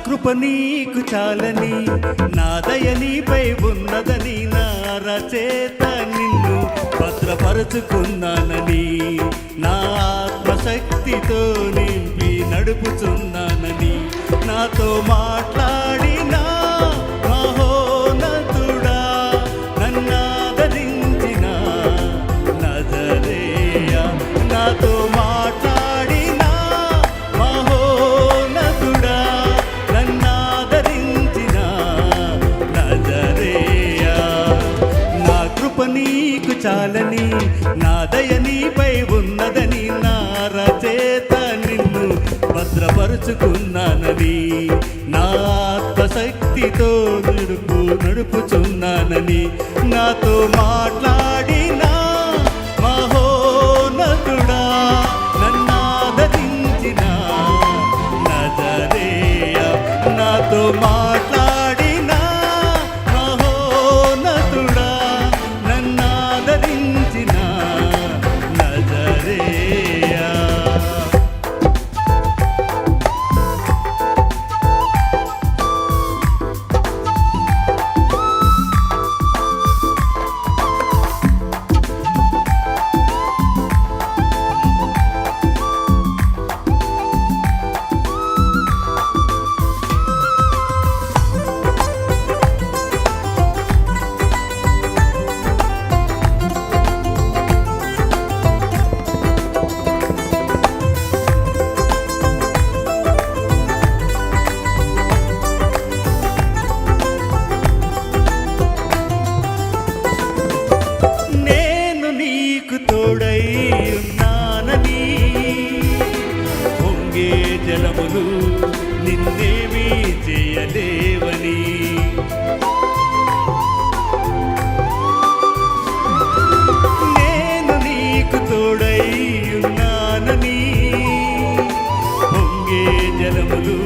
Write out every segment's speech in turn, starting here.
కృప నీకు చాలని, నా దయ నీపై ఉన్నదని, నా రచేత నిన్ను భద్రపరుచుకున్నానని, నా ఆత్మశక్తితో నింపి నడుపుచున్నానని, నాతో మాట్లాడిన మహోన్నతుడా, నన్నాదరించిన నజరేయా, నాతో మాట్లాడిన మహోన్నతుడా, నన్నాదరించిన నజరేయా. నా కృప నీకు చాలని, నా దయ నీపై ఉన్నదని, నా రచేత నిన్ను భద్రపరుచుకున్నానని, నా ఆత్మశక్తితో నడుపుచున్నానని, నాతో మాట్లాడిన మహోన్నతుడా, నన్నాదరించిన నజరేయా, నాతో మాట్లాడిన మహోన్నతుడా, నన్నాదరించిన నజరేయా. జలములు నిన్నేమీ చేయలేవని, నేను నీకు తోడై ఉన్నానని, పొంగే జలములు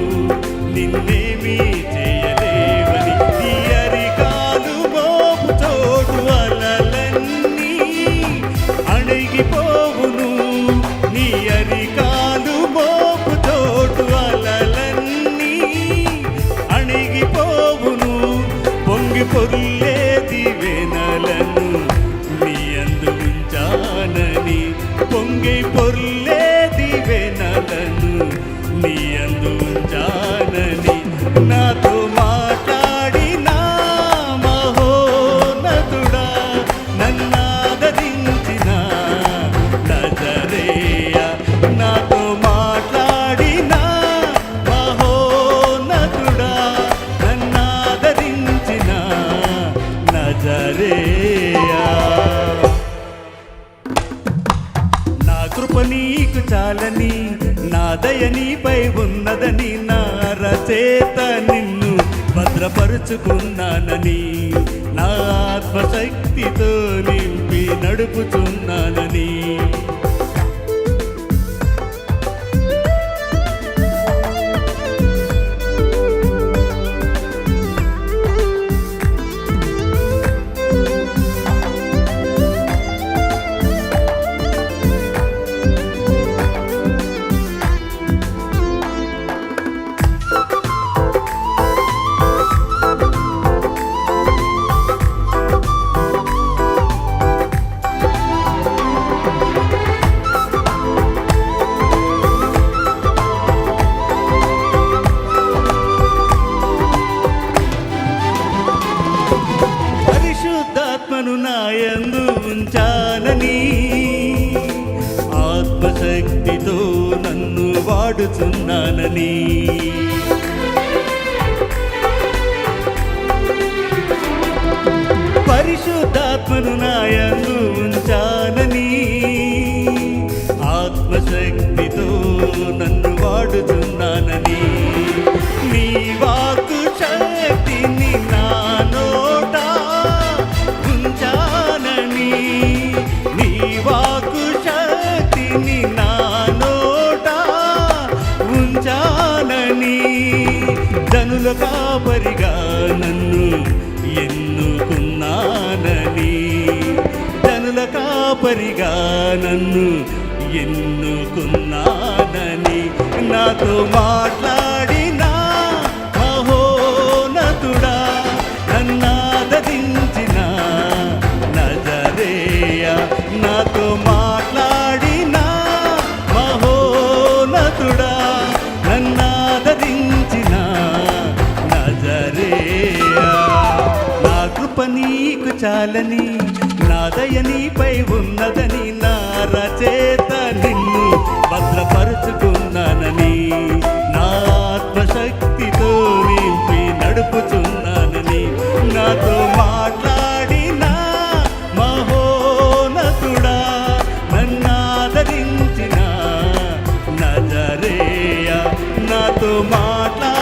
నిన్నేమీ చేయలేవని, నీ అరికాలు మోపు చోటు అలలన్నీ అణిగిపోవును, నీ అరికాలు మోపు చోటు అలలన్నీ అణిగిపోవును, పొంగి పొర్లే దివెనలను నీ అందు ఉంచానని, పొంగి పొర్లే దివెనలను నీ అందు ఉంచానని, నాతో మాట్లాడిన మహోన్నతుడా, నన్నాదరించిన నజరేయా, నాతో మాట్లాడిన మహోన్నతుడా, నన్నాదరించిన నజరేయా. నా కృప నీకు చాలని, నా దయ నీపై ఉన్నదని, నా రచేత నిన్ను భద్రపరుచుకున్నానని, నా ఆత్మశక్తితో నింపి నడుపుచున్నానని. పరిశుద్ధాత్మను నాయందు ఉంచానని, ఆత్మశక్తితో నన్ను వాడుచున్నానని, పరిశుద్ధాత్మను నాయందు ఉంచానని ఆత్మశక్తితో నన్ను వాడుతున్నానని నీ వాక్కు శక్తిని నా నోట ఉంచానని నీ వాక్కు శక్తిని నా నోట ఉంచానని జనుల కాపరిగా నన్ను ఎన్నుకున్నానని జనుల కాపరిగా నన్ను ఎన్నుకున్నానని నాతో మాట్లాడిన మహోన్నతుడా నన్నాదరించిన నజరేయ నాతో మాట్లాడిన మహోన్నతుడా నన్నాదరించిన నజరేయ నా కృప నీకు చాలని నా దయ నీపై ఉన్నదని నా రచేత నిన్ను భద్రపరుచుకున్నానని నా ఆత్మశక్తితో నింపి నడుపుచున్నానని నాతో మాట్లాడిన మహోన్నతుడా నన్నాదరించిన నజరేయ నాతో మాట్లా